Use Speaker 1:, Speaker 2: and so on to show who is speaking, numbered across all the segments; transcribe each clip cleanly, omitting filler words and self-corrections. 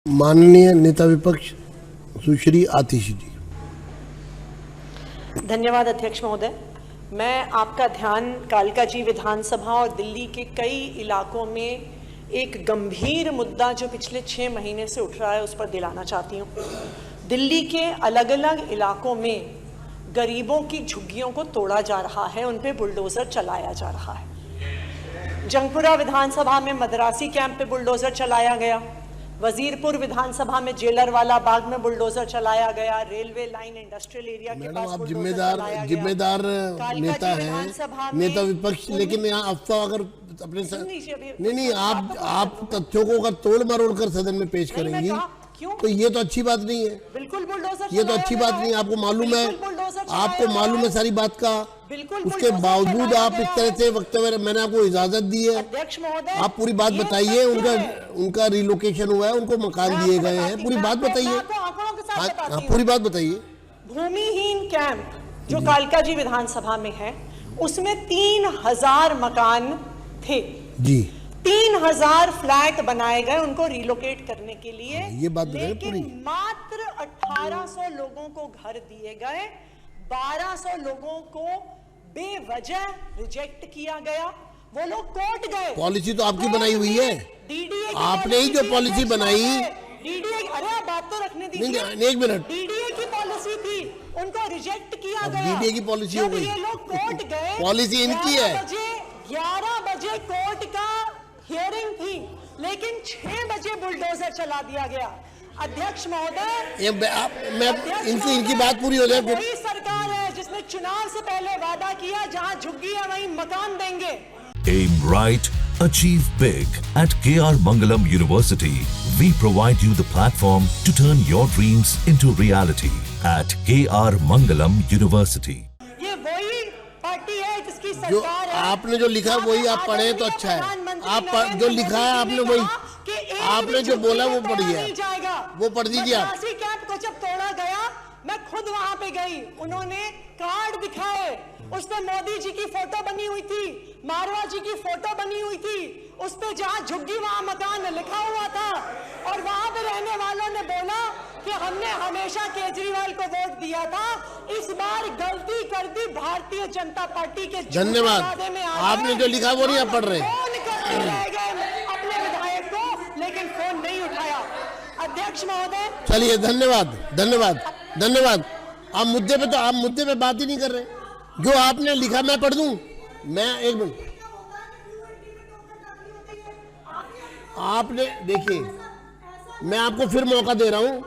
Speaker 1: माननीय नेता विपक्ष सुश्री आतिशी जी।
Speaker 2: धन्यवाद अध्यक्ष महोदय। मैं आपका ध्यान कालकाजी विधानसभा और दिल्ली के कई इलाकों में एक गंभीर मुद्दा जो पिछले 6 महीने से उठ रहा है उस पर दिलाना चाहती हूँ। दिल्ली के अलग अलग इलाकों में गरीबों की झुग्गियों को तोड़ा जा रहा है, उन पे बुलडोज़र चलाया जा रहा है। जंगपुरा विधानसभा में मदरासी कैंप पे बुलडोज़र चलाया गया, वजीरपुर विधानसभा में जेलरवाला बाग में बुलडोजर चलाया गया, रेलवे लाइन इंडस्ट्रियल एरिया के पास
Speaker 1: आप जिम्मेदार नेता हैं, नेता विपक्ष, लेकिन यहाँ अफवाह अगर अपने नहीं आप तथ्यों को अगर तोड़ मरोड़ कर सदन में पेश करेंगी तो ये तो अच्छी बात नहीं है।
Speaker 2: बिल्कुल बुलडोजर,
Speaker 1: ये तो अच्छी बात नहीं है। आपको मालूम है सारी बात का, उसके बावजूद आप इस तरह से वक्तव्य, मैंने आपको इजाजत दी है,
Speaker 2: अध्यक्ष महोदय
Speaker 1: आप पूरी बात बताइए। उनका रिलोकेशन हुआ है, उनको मकान दिए गए हैं, पूरी बात बताइए। हाँ, पूरी बात बताइए।
Speaker 2: भूमिहीन कैंप जो कालकाजी विधानसभा में है उसमें 3000 मकान थे जी, 3000 फ्लैट बनाए गए उनको रिलोकेट करने के लिए।
Speaker 1: ये बात
Speaker 2: लेकिन मात्र 1800 लोगों को घर दिए गए, 1200 लोगों को बेवजह रिजेक्ट किया गया। वो लोग कोर्ट गए।
Speaker 1: पॉलिसी तो आपकी बनाई हुई है, आपने ही जो पॉलिसी बनाई।
Speaker 2: डीडीए, अरे बात तो रखने दीजिए,
Speaker 1: एक मिनट।
Speaker 2: डीडीए की पॉलिसी थी, उनको रिजेक्ट किया गया।
Speaker 1: डीडीए की पॉलिसी हो गई,
Speaker 2: ये लोग कोर्ट गए,
Speaker 1: पॉलिसी इनकी है।
Speaker 2: 11 बजे कोर्ट का हियरिंग थी, लेकिन 6 बजे बुलडोजर चला दिया गया। अध्यक्ष महोदय,
Speaker 1: मैं इनकी बात पूरी हो जाए।
Speaker 2: वही सरकार है जिसने चुनाव से पहले वादा किया जहां झुग्गी है वहीं मकान देंगे।
Speaker 3: Aim right, achieve big. At KR Mangalam University, we provide you the platform to turn your dreams into reality. At KR Mangalam University.
Speaker 2: ये वही पार्टी है जिसकी सरकार
Speaker 1: जो
Speaker 2: है।
Speaker 1: आपने जो लिखा वही आप पढ़े तो अच्छा है। आप जो लिखा है आपने वही, आपने जो बोला वो पढ़िए, वो पढ़ दीजिए आप।
Speaker 2: मदरासी कैंप को जब तोड़ा गया, मैं खुद वहां पे गई, उन्होंने कार्ड दिखाए, उसपे मोदी जी की फोटो बनी हुई थी, मारवा जी की फोटो बनी हुई थी, उस पे जहां झुग्गी वहां मकान लिखा हुआ था। और वहां पे रहने वालों ने बोला कि हमने हमेशा केजरीवाल को वोट दिया था, इस बार गलती कर दी भारतीय जनता पार्टी के।
Speaker 1: धन्यवाद। आपने जो लिखा वो नहीं आप पढ़ रहे।
Speaker 2: अपने विधायक को, लेकिन फोन नहीं उठाया। अध्यक्ष महोदय,
Speaker 1: चलिए, धन्यवाद। आप मुद्दे पे बात ही नहीं कर रहे। जो आपने लिखा मैं पढ़ दूं। मैं एक मिनट, आपने देखिए, मैं आपको फिर मौका दे रहा हूं,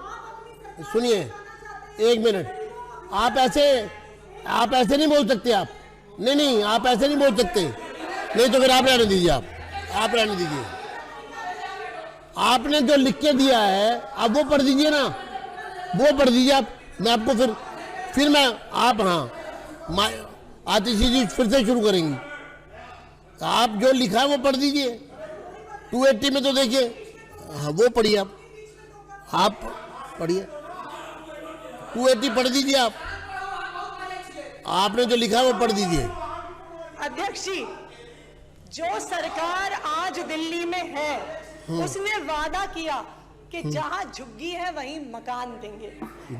Speaker 1: सुनिए एक मिनट। आप ऐसे नहीं बोल सकते। आप नहीं, आप ऐसे नहीं बोल सकते। नहीं तो फिर आप रहने दीजिए। आप रहने दीजिए। आपने जो लिख के दिया है अब वो पढ़ दीजिए ना, वो पढ़ दीजिए आप। मैं आपको फिर मैं आप, हाँ, आतिशी जी फिर से शुरू करेंगी। आप जो लिखा है वो पढ़ दीजिए। 280 में तो देखिए, हाँ वो पढ़िए। आप पढ़िए, 280 पढ़ दीजिए। आपने जो लिखा है वो पढ़ दीजिए।
Speaker 2: अध्यक्ष जी, जो सरकार आज दिल्ली में है उसने वादा किया कि जहां झुग्गी है वहीं मकान देंगे,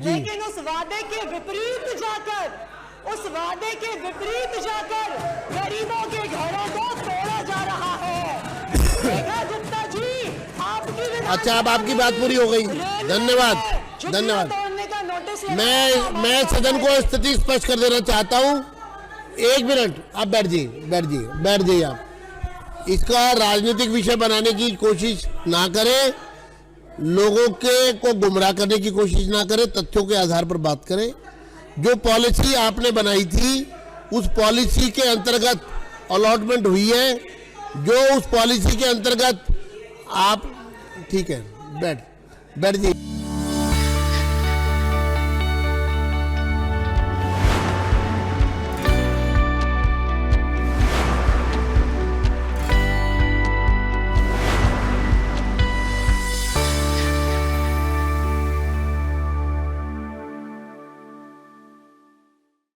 Speaker 2: लेकिन उस वादे के विपरीत जाकर गरीबों के घरों को तोड़ा जा रहा है। गुप्ता जी, आपकी,
Speaker 1: अच्छा, अब आपकी बात पूरी हो गई। धन्यवाद। मैं सदन को स्थिति स्पष्ट कर देना चाहता हूं। एक मिनट, आप बैठ जाइए। आप इसका राजनीतिक विषय बनाने की कोशिश ना करें, लोगों को गुमराह करने की कोशिश ना करें, तथ्यों के आधार पर बात करें। जो पॉलिसी आपने बनाई थी उस पॉलिसी के अंतर्गत अलॉटमेंट हुई है, जो उस पॉलिसी के अंतर्गत आप, ठीक है, बैठ जाइए।